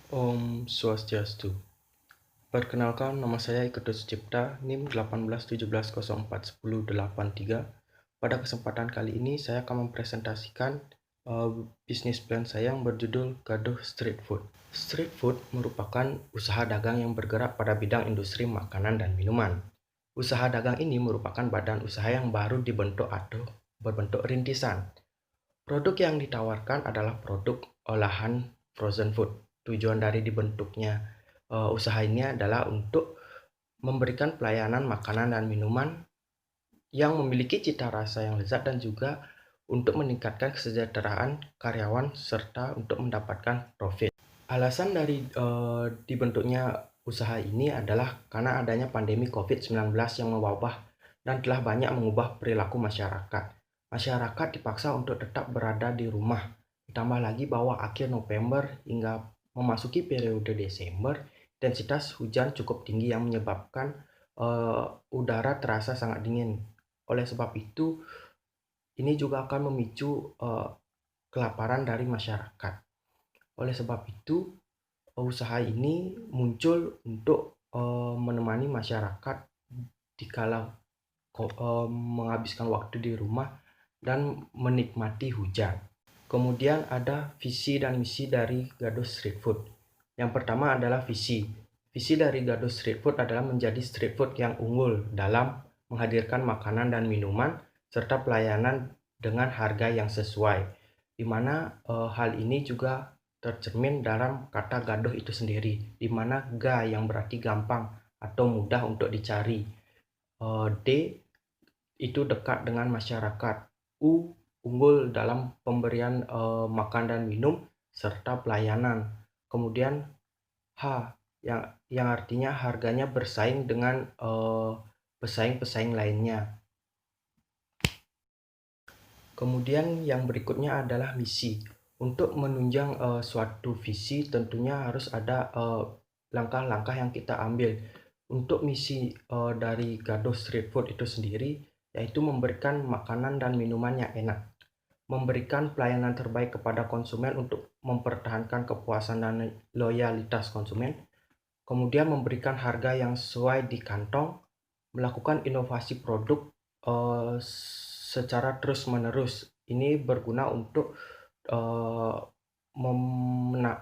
Om Swastiastu. Perkenalkan, nama saya Iketu Sucipta, NIM 1817041083. Pada kesempatan kali ini, saya akan mempresentasikan bisnis plan saya yang berjudul Gaduh Street Food. Street food merupakan usaha dagang yang bergerak pada bidang industri makanan dan minuman. Usaha dagang ini merupakan badan usaha yang baru dibentuk atau berbentuk rintisan. Produk yang ditawarkan adalah produk olahan frozen food. Tujuan dari dibentuknya usaha ini adalah untuk memberikan pelayanan makanan dan minuman yang memiliki cita rasa yang lezat dan juga untuk meningkatkan kesejahteraan karyawan serta untuk mendapatkan profit. Alasan dari dibentuknya usaha ini adalah karena adanya pandemi COVID-19 yang mewabah dan telah banyak mengubah perilaku masyarakat. Masyarakat dipaksa untuk tetap berada di rumah. Ditambah lagi bahwa akhir November hingga memasuki periode Desember, intensitas hujan cukup tinggi yang menyebabkan udara terasa sangat dingin. Oleh sebab itu, ini juga akan memicu kelaparan dari masyarakat. Oleh sebab itu, usaha ini muncul untuk menemani masyarakat dikala menghabiskan waktu di rumah dan menikmati hujan. Kemudian ada visi dan misi dari Gaduh Street Food. Yang pertama adalah visi. Visi dari Gaduh Street Food adalah menjadi street food yang unggul dalam menghadirkan makanan dan minuman serta pelayanan dengan harga yang sesuai. Di mana hal ini juga tercermin dalam kata gaduh itu sendiri, di mana ga yang berarti gampang atau mudah untuk dicari. D itu dekat dengan masyarakat. U unggul dalam pemberian makan dan minum serta pelayanan. Kemudian H yang artinya harganya bersaing dengan pesaing-pesaing lainnya. Kemudian yang berikutnya adalah misi. Untuk menunjang suatu visi tentunya harus ada langkah-langkah yang kita ambil. Untuk misi dari Gaduh Street Food itu sendiri yaitu memberikan makanan dan minuman yang enak, memberikan pelayanan terbaik kepada konsumen untuk mempertahankan kepuasan dan loyalitas konsumen, kemudian memberikan harga yang sesuai di kantong, melakukan inovasi produk secara terus-menerus. Ini berguna untuk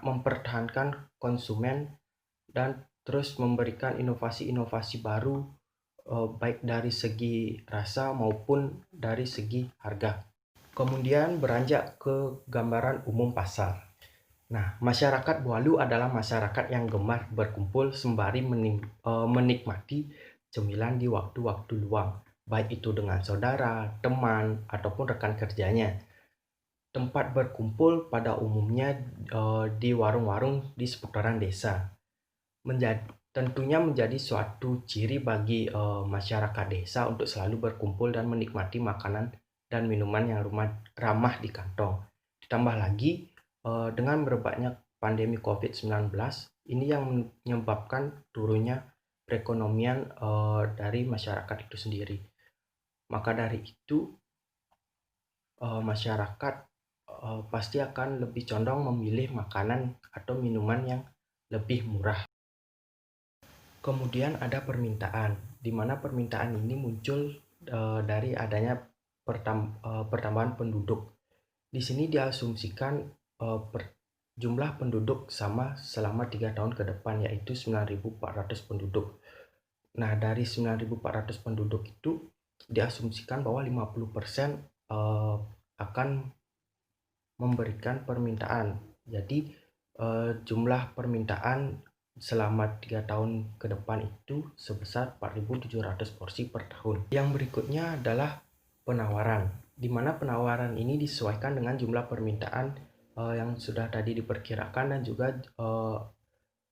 mempertahankan konsumen dan terus memberikan inovasi-inovasi baru baik dari segi rasa maupun dari segi harga. Kemudian beranjak ke gambaran umum pasar. Nah, masyarakat Bualu adalah masyarakat yang gemar berkumpul sembari menikmati cemilan di waktu-waktu luang, baik itu dengan saudara, teman, ataupun rekan kerjanya. Tempat berkumpul pada umumnya di warung-warung di seputaran desa. Tentunya menjadi suatu ciri bagi masyarakat desa untuk selalu berkumpul dan menikmati makanan dan minuman yang ramah di kantong. Ditambah lagi dengan merebaknya pandemi COVID-19, ini yang menyebabkan turunnya perekonomian dari masyarakat itu sendiri. Maka dari itu, masyarakat pasti akan lebih condong memilih makanan atau minuman yang lebih murah. Kemudian ada permintaan, di mana permintaan ini muncul dari adanya pertambahan penduduk. Di sini diasumsikan jumlah penduduk sama selama 3 tahun ke depan, yaitu 9.400 penduduk. Nah, dari 9.400 penduduk itu diasumsikan bahwa 50% akan memberikan permintaan. Jadi jumlah permintaan selama 3 tahun ke depan itu sebesar 4.700 porsi per tahun. Yang berikutnya adalah penawaran, di mana penawaran ini disesuaikan dengan jumlah permintaan yang sudah tadi diperkirakan dan juga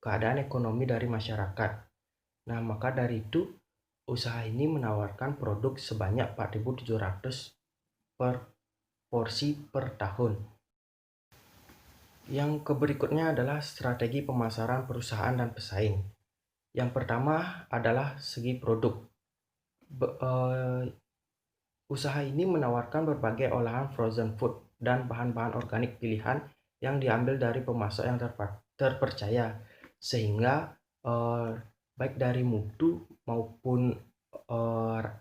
keadaan ekonomi dari masyarakat. Nah, maka dari itu usaha ini menawarkan produk sebanyak 4.700 per porsi per tahun. Yang berikutnya adalah strategi pemasaran perusahaan dan pesaing. Yang pertama adalah segi produk. Usaha ini menawarkan berbagai olahan frozen food dan bahan-bahan organik pilihan yang diambil dari pemasok yang terpercaya, sehingga baik dari mutu maupun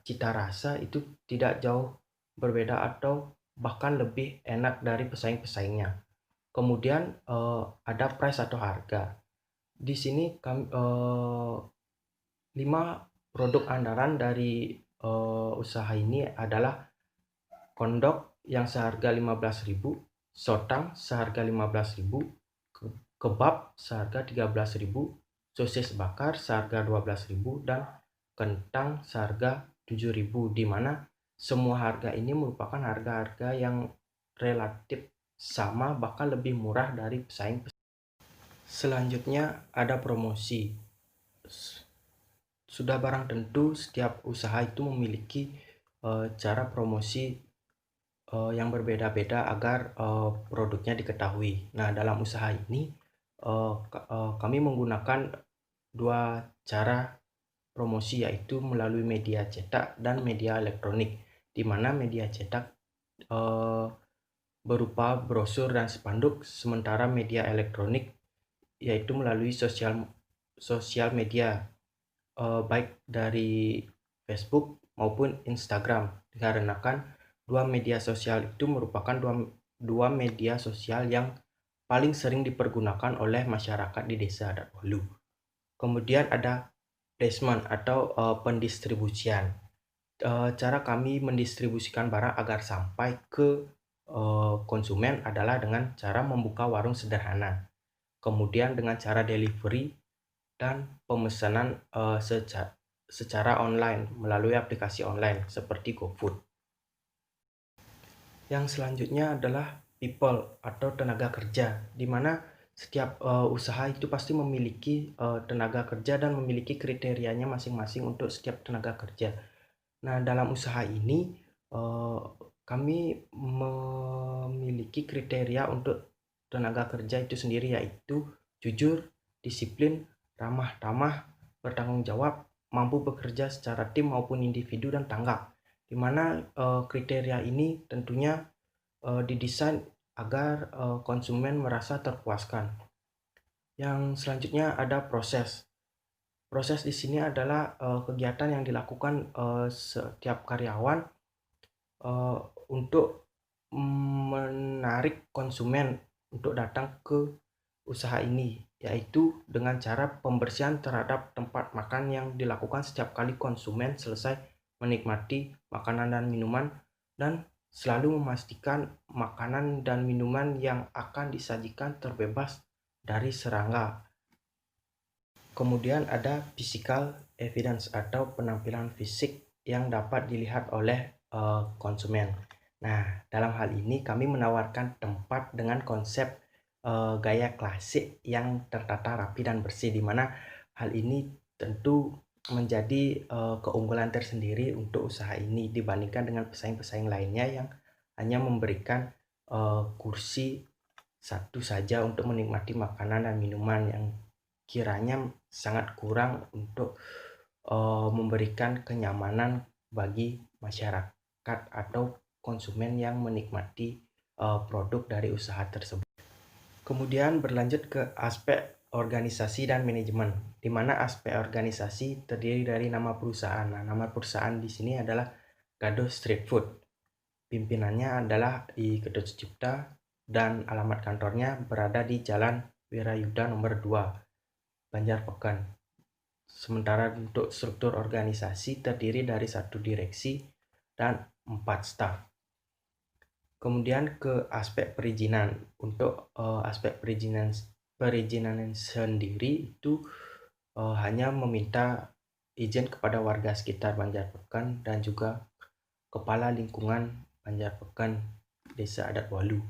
cita rasa itu tidak jauh berbeda atau bahkan lebih enak dari pesaing-pesaingnya. Kemudian ada price atau harga. Di sini kami 5 produk andalan dari usaha ini adalah kondok yang seharga 15.000, sotang seharga 15.000, kebab seharga 13.000, sosis bakar seharga 12.000, dan kentang seharga 7.000, di mana semua harga ini merupakan harga-harga yang relatif sama bahkan lebih murah dari pesaing. Selanjutnya ada promosi. Sudah barang tentu setiap usaha itu memiliki cara promosi yang berbeda-beda agar produknya diketahui. Nah, dalam usaha ini kami menggunakan 2 cara promosi, yaitu melalui media cetak dan media elektronik, di mana media cetak berupa brosur dan spanduk, sementara media elektronik yaitu melalui sosial media baik dari Facebook maupun Instagram, dikarenakan dua media sosial itu merupakan dua media sosial yang paling sering dipergunakan oleh masyarakat di Desa Adat Walu. Kemudian ada placement atau pendistribusian. Cara kami mendistribusikan barang agar sampai ke konsumen adalah dengan cara membuka warung sederhana, kemudian dengan cara delivery dan pemesanan secara online melalui aplikasi online seperti GoFood. Yang selanjutnya adalah people atau tenaga kerja, di mana setiap usaha itu pasti memiliki tenaga kerja dan memiliki kriterianya masing-masing untuk setiap tenaga kerja. Nah, dalam usaha ini kami memiliki kriteria untuk tenaga kerja itu sendiri, yaitu jujur, disiplin, ramah tamah, bertanggung jawab, mampu bekerja secara tim maupun individu, dan tanggap. Di mana kriteria ini tentunya didesain agar konsumen merasa terpuaskan. Yang selanjutnya ada proses. Proses di sini adalah kegiatan yang dilakukan setiap karyawan untuk menarik konsumen untuk datang ke usaha ini, yaitu dengan cara pembersihan terhadap tempat makan yang dilakukan setiap kali konsumen selesai menikmati makanan dan minuman, dan selalu memastikan makanan dan minuman yang akan disajikan terbebas dari serangga. Kemudian ada physical evidence atau penampilan fisik yang dapat dilihat oleh konsumen. Nah, dalam hal ini kami menawarkan tempat dengan konsep gaya klasik yang tertata rapi dan bersih, di mana hal ini tentu menjadi keunggulan tersendiri untuk usaha ini dibandingkan dengan pesaing-pesaing lainnya yang hanya memberikan kursi satu saja untuk menikmati makanan dan minuman, yang kiranya sangat kurang untuk memberikan kenyamanan bagi masyarakat atau konsumen yang menikmati produk dari usaha tersebut. Kemudian berlanjut ke aspek organisasi dan manajemen, di mana aspek organisasi terdiri dari nama perusahaan. Nah, nama perusahaan di sini adalah Gaduh Street Food. Pimpinannya adalah di Ketut Sucipta dan alamat kantornya berada di Jalan Wirayuda nomor 2, Banjarpekan. Sementara untuk struktur organisasi terdiri dari 1 direksi dan 4 staf. Kemudian ke aspek perizinan. Untuk aspek perizinan sendiri itu hanya meminta izin kepada warga sekitar Banjarpekan dan juga kepala lingkungan Banjarpekan Desa Adat Walu.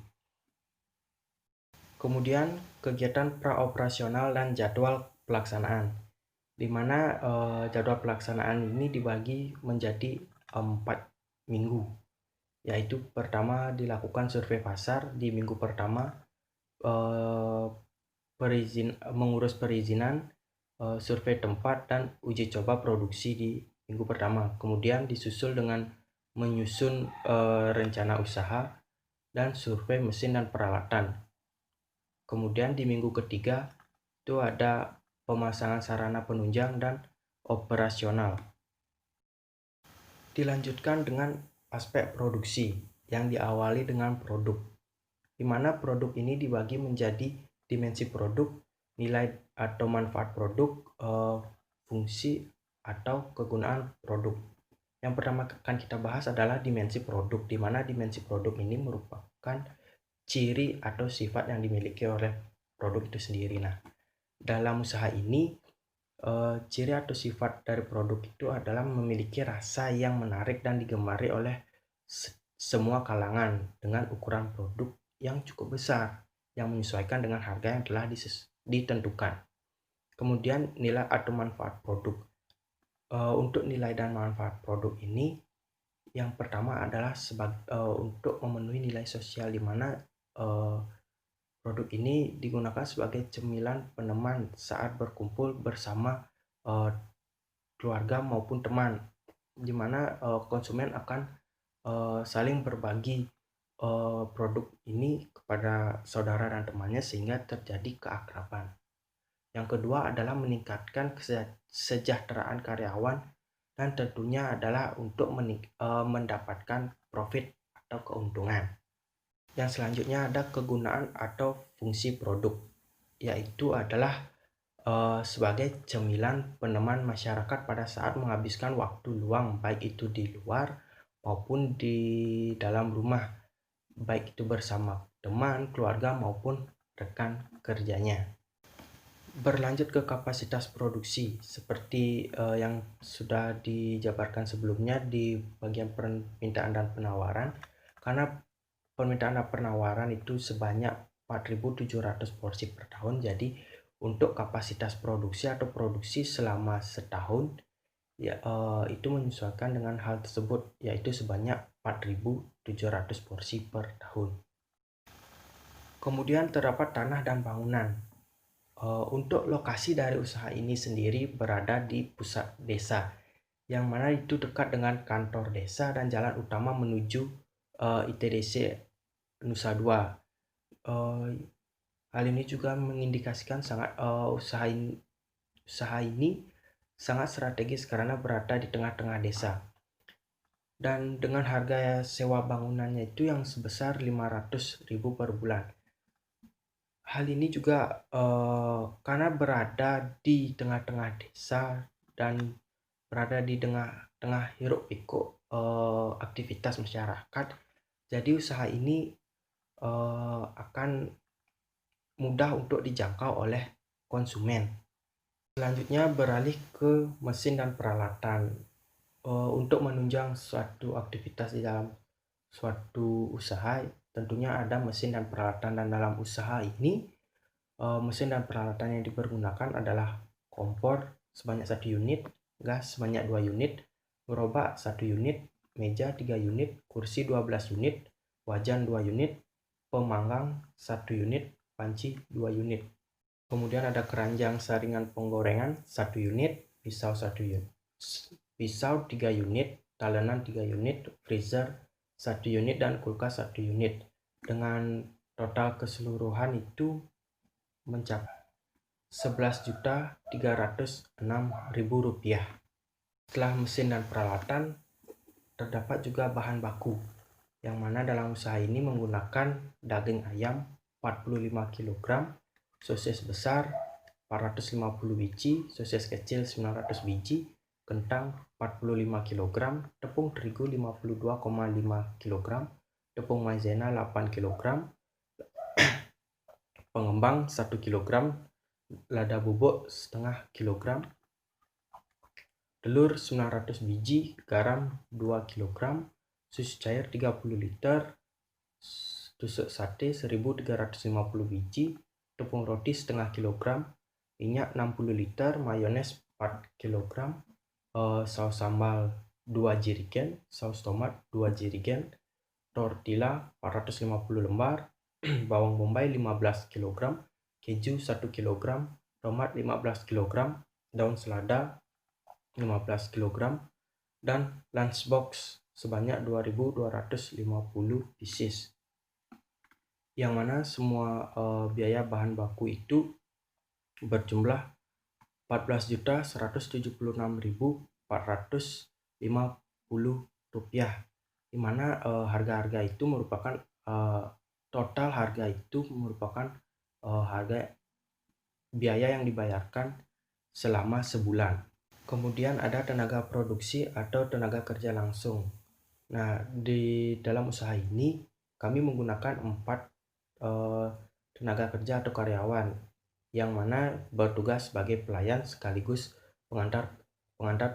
Kemudian kegiatan praoperasional dan jadwal pelaksanaan, di mana jadwal pelaksanaan ini dibagi menjadi 4 minggu, yaitu pertama dilakukan survei pasar di minggu pertama, mengurus perizinan, survei tempat, dan uji coba produksi di minggu pertama. Kemudian disusul dengan menyusun rencana usaha dan survei mesin dan peralatan. Kemudian di minggu ketiga itu ada pemasangan sarana penunjang dan operasional. Dilanjutkan dengan aspek produksi yang diawali dengan produk, di mana produk ini dibagi menjadi dimensi produk, nilai atau manfaat produk, fungsi atau kegunaan produk. Yang pertama akan kita bahas adalah dimensi produk, di mana dimensi produk ini merupakan ciri atau sifat yang dimiliki oleh produk itu sendiri. Nah, dalam usaha ini ciri atau sifat dari produk itu adalah memiliki rasa yang menarik dan digemari oleh semua kalangan dengan ukuran produk yang cukup besar yang menyesuaikan dengan harga yang telah ditentukan. Kemudian nilai atau manfaat produk. Untuk nilai dan manfaat produk ini, yang pertama adalah untuk memenuhi nilai sosial, di mana produk ini digunakan sebagai cemilan peneman saat berkumpul bersama keluarga maupun teman, di mana konsumen akan saling berbagi produk ini kepada saudara dan temannya sehingga terjadi keakraban. Yang kedua adalah meningkatkan kesejahteraan karyawan, dan tentunya adalah untuk mendapatkan profit atau keuntungan. Yang selanjutnya ada kegunaan atau fungsi produk, yaitu adalah sebagai cemilan peneman masyarakat pada saat menghabiskan waktu luang, baik itu di luar maupun di dalam rumah, baik itu bersama teman, keluarga maupun rekan kerjanya. Berlanjut ke kapasitas produksi, seperti yang sudah dijabarkan sebelumnya di bagian permintaan dan penawaran, karena permintaan dan penawaran itu sebanyak 4.700 porsi per tahun. Jadi untuk kapasitas produksi atau produksi selama setahun ya itu menyesuaikan dengan hal tersebut, yaitu sebanyak 4.700 porsi per tahun. Kemudian terdapat tanah dan bangunan. Untuk lokasi dari usaha ini sendiri berada di pusat desa, yang mana itu dekat dengan kantor desa dan jalan utama menuju ITDC Nusa Dua. Hal ini juga mengindikasikan usaha ini sangat strategis karena berada di tengah-tengah desa. Dan dengan harga sewa bangunannya itu yang sebesar 500.000 per bulan. Hal ini juga karena berada di tengah-tengah desa dan berada di tengah hiruk pikuk aktivitas masyarakat, jadi usaha ini akan mudah untuk dijangkau oleh konsumen. Selanjutnya beralih ke mesin dan peralatan. Untuk menunjang suatu aktivitas di dalam suatu usaha, tentunya ada mesin dan peralatan, dan dalam usaha ini mesin dan peralatan yang dipergunakan adalah kompor sebanyak 1 unit, gas sebanyak 2 unit, gerobak 1 unit, meja 3 unit, kursi 12 unit, wajan 2 unit, pemanggang 1 unit, panci 2 unit. Kemudian ada keranjang saringan penggorengan 1 unit, pisau 1 unit, pisau 3 unit, talenan 3 unit, freezer 1 unit, dan kulkas 1 unit. Dengan total keseluruhan itu mencapai Rp11.306.000. Setelah mesin dan peralatan, terdapat juga bahan baku, yang mana dalam usaha ini menggunakan daging ayam 45 kg, sosis besar 450 biji, sosis kecil 900 biji, kentang 45 kg, tepung terigu 52,5 kg, tepung maizena 8 kg, pengembang 1 kg, lada bubuk setengah kg, telur 900 biji, garam 2 kg, susu cair 30 liter, tusuk sate 1350 biji, tepung roti setengah kg, minyak 60 liter, mayones 4 kg, saus sambal 2 jerigen, saus tomat 2 jerigen, tortilla 450 lembar, bawang bombay 15 kg, keju 1 kg, tomat 15 kg, daun selada 15 kg, dan lunchbox sebanyak 2.250 pieces. yang mana semua biaya bahan baku itu berjumlah Rp14.176.450, di mana harga-harga itu merupakan total harga itu merupakan harga biaya yang dibayarkan selama sebulan. Kemudian ada tenaga produksi atau tenaga kerja langsung. Nah, di dalam usaha ini kami menggunakan 4 tenaga kerja atau karyawan yang mana bertugas sebagai pelayan sekaligus pengantar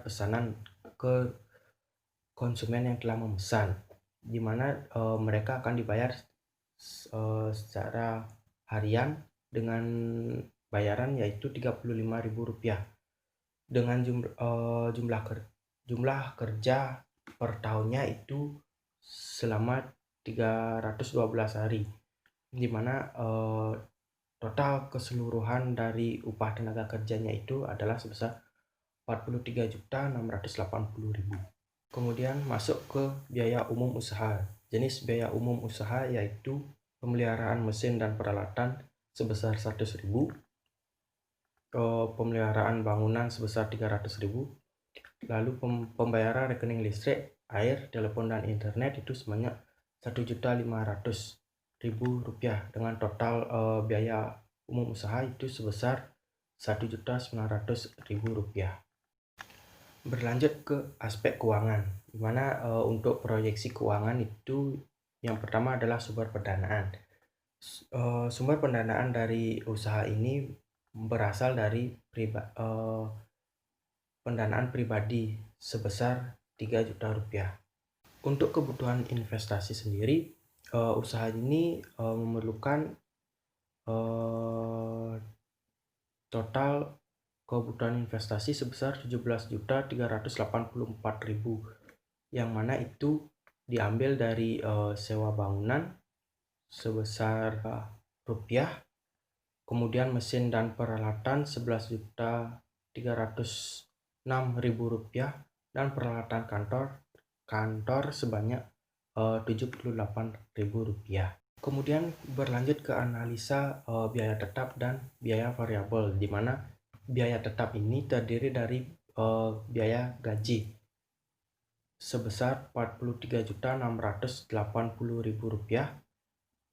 pesanan ke konsumen yang telah memesan, di mana mereka akan dibayar secara harian dengan bayaran yaitu Rp35.000 dengan jumlah kerja per tahunnya itu selama 312 hari, di mana total keseluruhan dari upah tenaga kerjanya itu adalah sebesar Rp43.680.000. Kemudian masuk ke biaya umum usaha. Jenis biaya umum usaha yaitu pemeliharaan mesin dan peralatan sebesar Rp100.000, pemeliharaan bangunan sebesar Rp300.000, lalu pembayaran rekening listrik, air, telepon, dan internet itu sebanyak Rp1.500.000 dengan total biaya umum usaha itu sebesar Rp1.900.000. Berlanjut ke aspek keuangan, di mana untuk proyeksi keuangan itu yang pertama adalah sumber pendanaan. Sumber pendanaan dari usaha ini berasal dari pendanaan pribadi sebesar Rp3 juta. Untuk kebutuhan investasi sendiri, usaha ini memerlukan total kebutuhan investasi sebesar Rp17.384.000, yang mana itu diambil dari sewa bangunan sebesar rupiah, kemudian mesin dan peralatan Rp11.306.000 dan peralatan kantor sebanyak Rp78.000. Kemudian berlanjut ke analisa biaya tetap dan biaya variabel, di mana biaya tetap ini terdiri dari biaya gaji sebesar Rp43.680.000,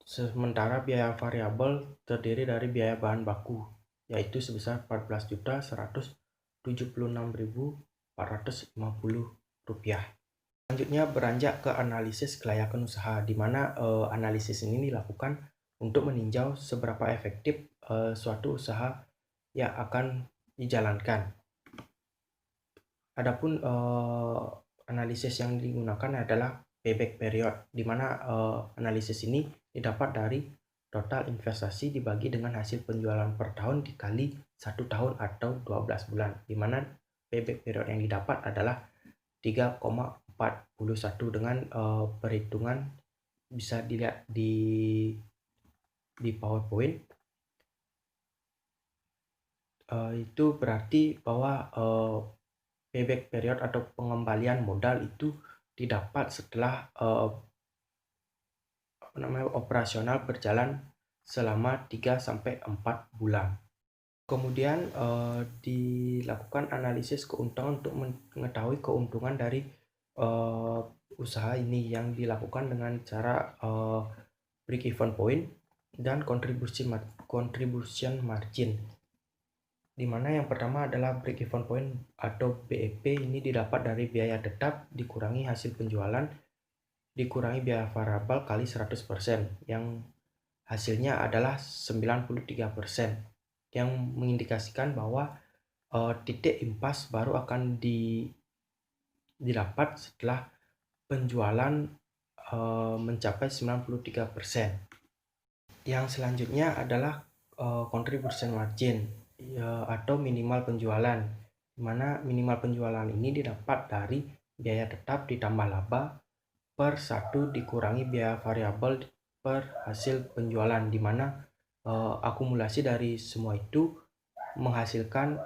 sementara biaya variabel terdiri dari biaya bahan baku yaitu sebesar Rp14.176.450. Selanjutnya beranjak ke analisis kelayakan usaha, di mana analisis ini dilakukan untuk meninjau seberapa efektif suatu usaha yang akan dijalankan. Adapun analisis yang digunakan adalah payback period, di mana analisis ini didapat dari total investasi dibagi dengan hasil penjualan per tahun dikali 1 tahun atau 12 bulan, di mana payback period yang didapat adalah 3,41 dengan perhitungan bisa dilihat di PowerPoint. Itu berarti bahwa payback period atau pengembalian modal itu didapat setelah operasional berjalan selama 3-4 bulan. Kemudian dilakukan analisis keuntungan untuk mengetahui keuntungan dari usaha ini yang dilakukan dengan cara break even point dan contribution margin, di mana yang pertama adalah break even point atau BEP. Ini didapat dari biaya tetap dikurangi hasil penjualan dikurangi biaya variabel kali 100%, yang hasilnya adalah 93%, yang mengindikasikan bahwa titik impas baru akan didapat setelah penjualan mencapai 93%. Yang selanjutnya adalah contribution margin atau minimal penjualan, di mana minimal penjualan ini didapat dari biaya tetap ditambah laba per 1 dikurangi biaya variabel per hasil penjualan, di mana akumulasi dari semua itu menghasilkan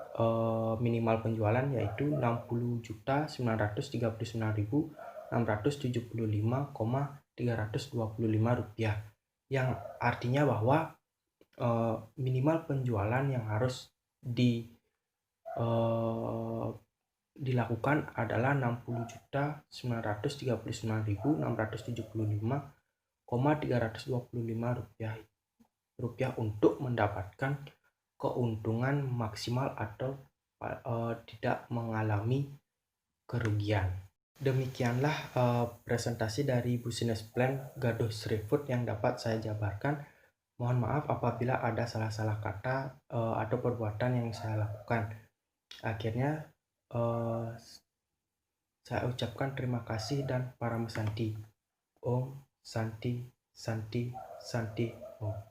minimal penjualan yaitu Rp60.939.675,325. yang artinya bahwa minimal penjualan yang harus dilakukan adalah 60.939.675,325 rupiah untuk mendapatkan keuntungan maksimal atau tidak mengalami kerugian. Demikianlah presentasi dari business plan Gaduh Street Food yang dapat saya jabarkan. Mohon maaf apabila ada salah-salah kata atau perbuatan yang saya lakukan. Akhirnya saya ucapkan terima kasih dan Param Santi. Om Santi Santi Santi Om.